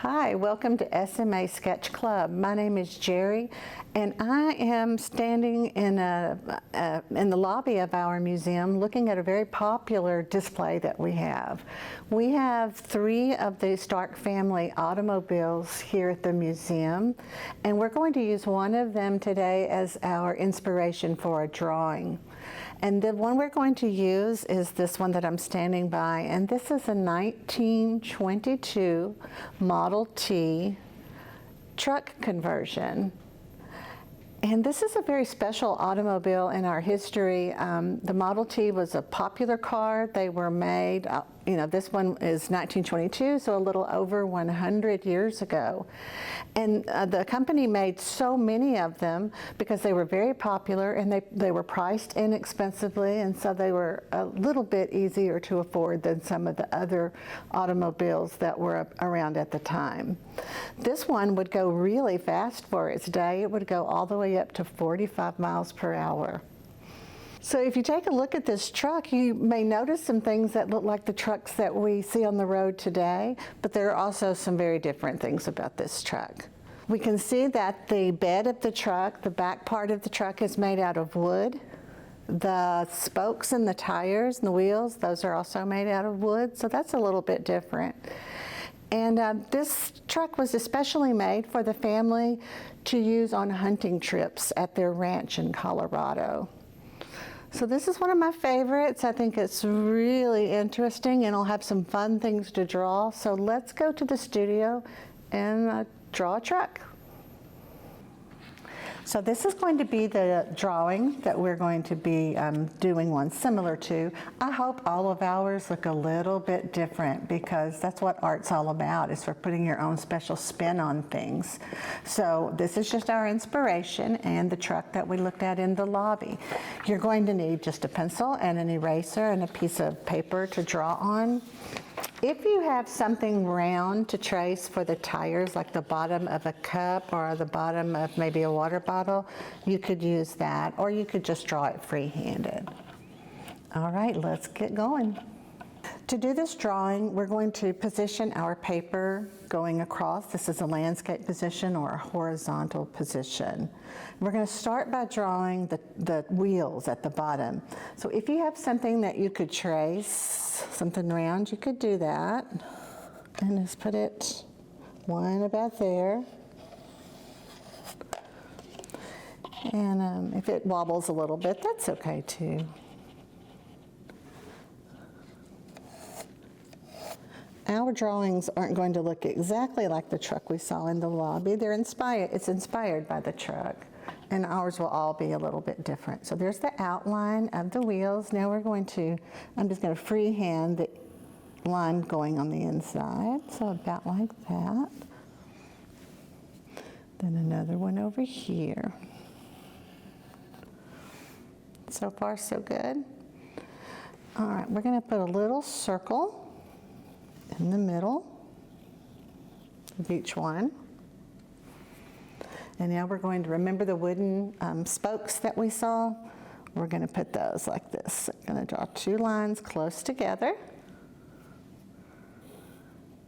Hi, welcome to SMA Sketch Club. My name is Jerry, and I am standing in the lobby of our museum looking at a very popular display that we have. We have 3 of the Stark family automobiles here at the museum, and we're going to use one of them today as our inspiration for a drawing. And the one we're going to use is this one that I'm standing by, and this is a 1922 Model T truck conversion. And this is a very special automobile in our history. The Model T was a popular car. They were made, this one is 1922, so a little over 100 years ago. And the company made so many of them because they were very popular and they were priced inexpensively, and so they were a little bit easier to afford than some of the other automobiles that were around at the time. This one would go really fast for its day. It would go all the way up to 45 miles per hour. So if you take a look at this truck, you may notice some things that look like the trucks that we see on the road today, but there are also some very different things about this truck. We can see that the bed of the truck, the back part of the truck, is made out of wood. The spokes and the tires and the wheels, those are also made out of wood, so that's a little bit different. And this truck was especially made for the family to use on hunting trips at their ranch in Colorado. So this is one of my favorites. I think it's really interesting, and I'll have some fun things to draw. So let's go to the studio and draw a truck. So this is going to be the drawing that we're going to be doing one similar to. I hope all of ours look a little bit different, because that's what art's all about, is for putting your own special spin on things. So this is just our inspiration and the truck that we looked at in the lobby. You're going to need just a pencil and an eraser and a piece of paper to draw on. If you have something round to trace for the tires, like the bottom of a cup or the bottom of maybe a water bottle, you could use that, or you could just draw it free-handed. All right, let's get going. To do this drawing, we're going to position our paper going across. This is a landscape position or a horizontal position. We're going to start by drawing the wheels at the bottom. So if you have something that you could trace, something round, you could do that. And just put it one about there. And if it wobbles a little bit, that's okay too. Our drawings aren't going to look exactly like the truck we saw in the lobby. It's inspired by the truck, and ours will all be a little bit different. So there's the outline of the wheels. Now I'm just going to freehand the line going on the inside, so about like that. Then another one over here. So far, so good. All right, we're going to put a little circle in the middle of each one. And now we're going to remember the wooden spokes that we saw. We're going to put those like this. I'm going to draw 2 lines close together.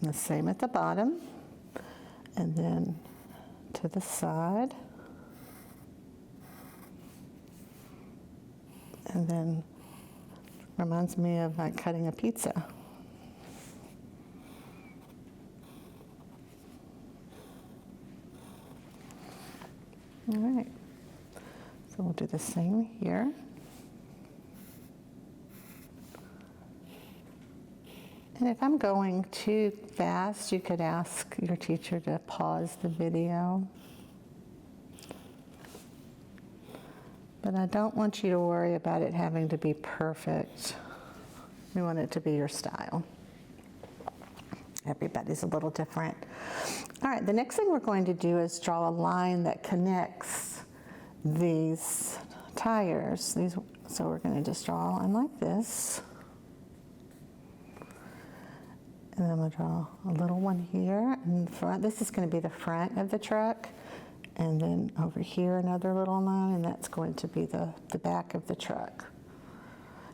And the same at the bottom. And then to the side. And then reminds me of like cutting a pizza. All right, so we'll do the same here. And if I'm going too fast, you could ask your teacher to pause the video. But I don't want you to worry about it having to be perfect. We want it to be your style. Everybody's a little different. All right, the next thing we're going to do is draw a line that connects these tires. So we're going to just draw a line like this. And then I'm going to draw a little one here in the front. This is going to be the front of the truck. And then over here another little line, and that's going to be the back of the truck.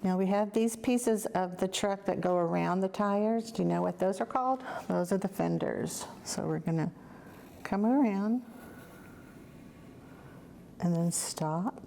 Now we have these pieces of the truck that go around the tires. Do you know what those are called? Those are the fenders. So we're gonna come around and then stop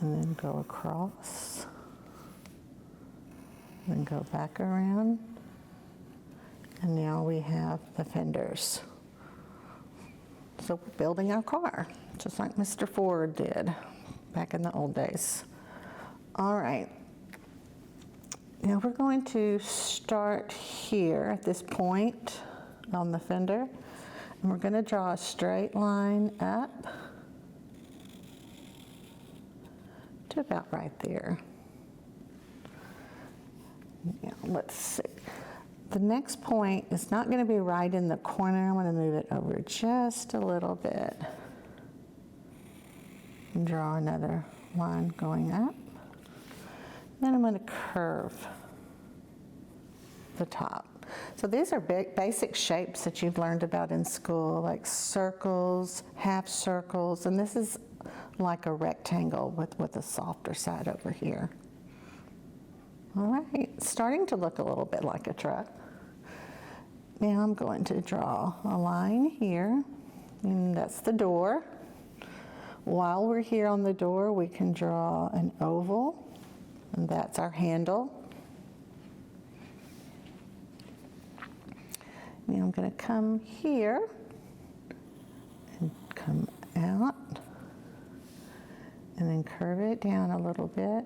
and then go across and then go back around. And now we have the fenders. So we're building our car, just like Mr. Ford did back in the old days. All right, now we're going to start here at this point on the fender, and we're going to draw a straight line up to about right there. Now, let's see. The next point is not going to be right in the corner. I'm going to move it over just a little bit and draw another line going up. Then I'm going to curve the top. So these are basic shapes that you've learned about in school, like circles, half circles, and this is like a rectangle with a softer side over here. All right, starting to look a little bit like a truck. Now I'm going to draw a line here, and that's the door. While we're here on the door, we can draw an oval, and that's our handle. Now I'm going to come here and come out and then curve it down a little bit,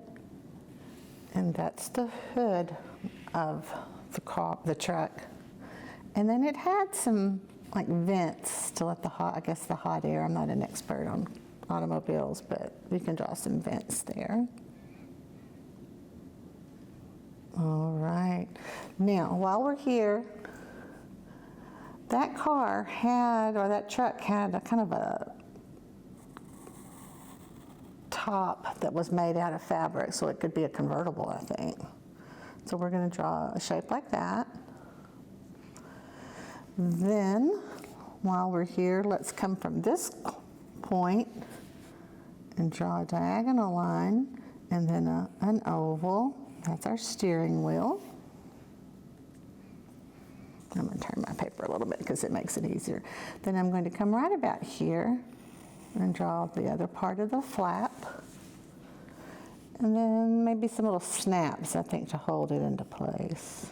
and that's the hood of the truck. And then it had some like vents to let the hot air. I'm not an expert on automobiles, but we can draw some vents there. All right. Now, while we're here, that truck had a kind of a top that was made out of fabric, so it could be a convertible, I think. So we're going to draw a shape like that. Then, while we're here, let's come from this point and draw a diagonal line, and then an oval. That's our steering wheel. I'm going to turn my paper a little bit because it makes it easier. Then I'm going to come right about here and draw the other part of the flap. And then maybe some little snaps, I think, to hold it into place.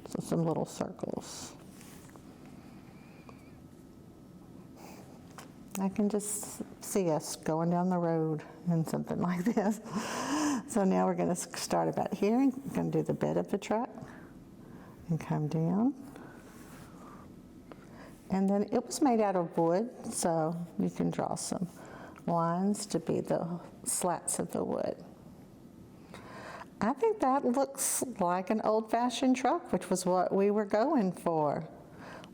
So some little circles. I can just see us going down the road in something like this. So now we're going to start about here and we're going to do the bed of the truck and come down. And then it was made out of wood, so you can draw some lines to be the slats of the wood. I think that looks like an old-fashioned truck, which was what we were going for.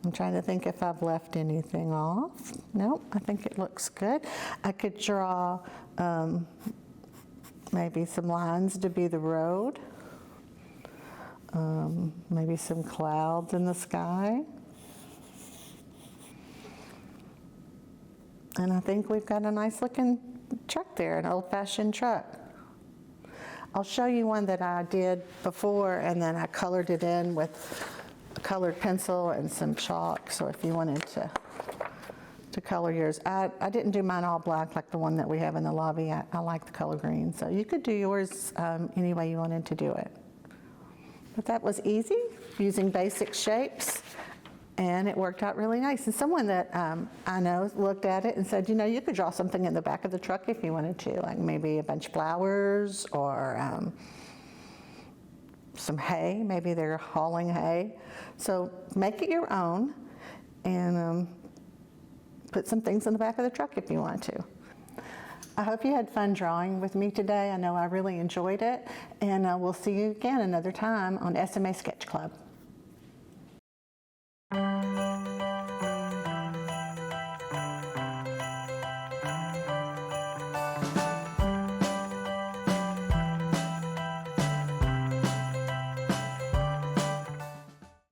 I'm trying to think if I've left anything off. Nope, I think it looks good. I could draw maybe some lines to be the road, maybe some clouds in the sky. And I think we've got a nice looking truck there, an old-fashioned truck. I'll show you one that I did before, and then I colored it in with a colored pencil and some chalk. So if you wanted to color yours, I didn't do mine all black like the one that we have in the lobby. I like the color green. So you could do yours any way you wanted to do it. But that was easy, using basic shapes, and it worked out really nice. And someone that I know looked at it and said, you know, you could draw something in the back of the truck if you wanted to, like maybe a bunch of flowers or some hay. Maybe they're hauling hay. So make it your own and put some things in the back of the truck if you want to. I hope you had fun drawing with me today. I know I really enjoyed it. And we'll see you again another time on SMA Sketch Club.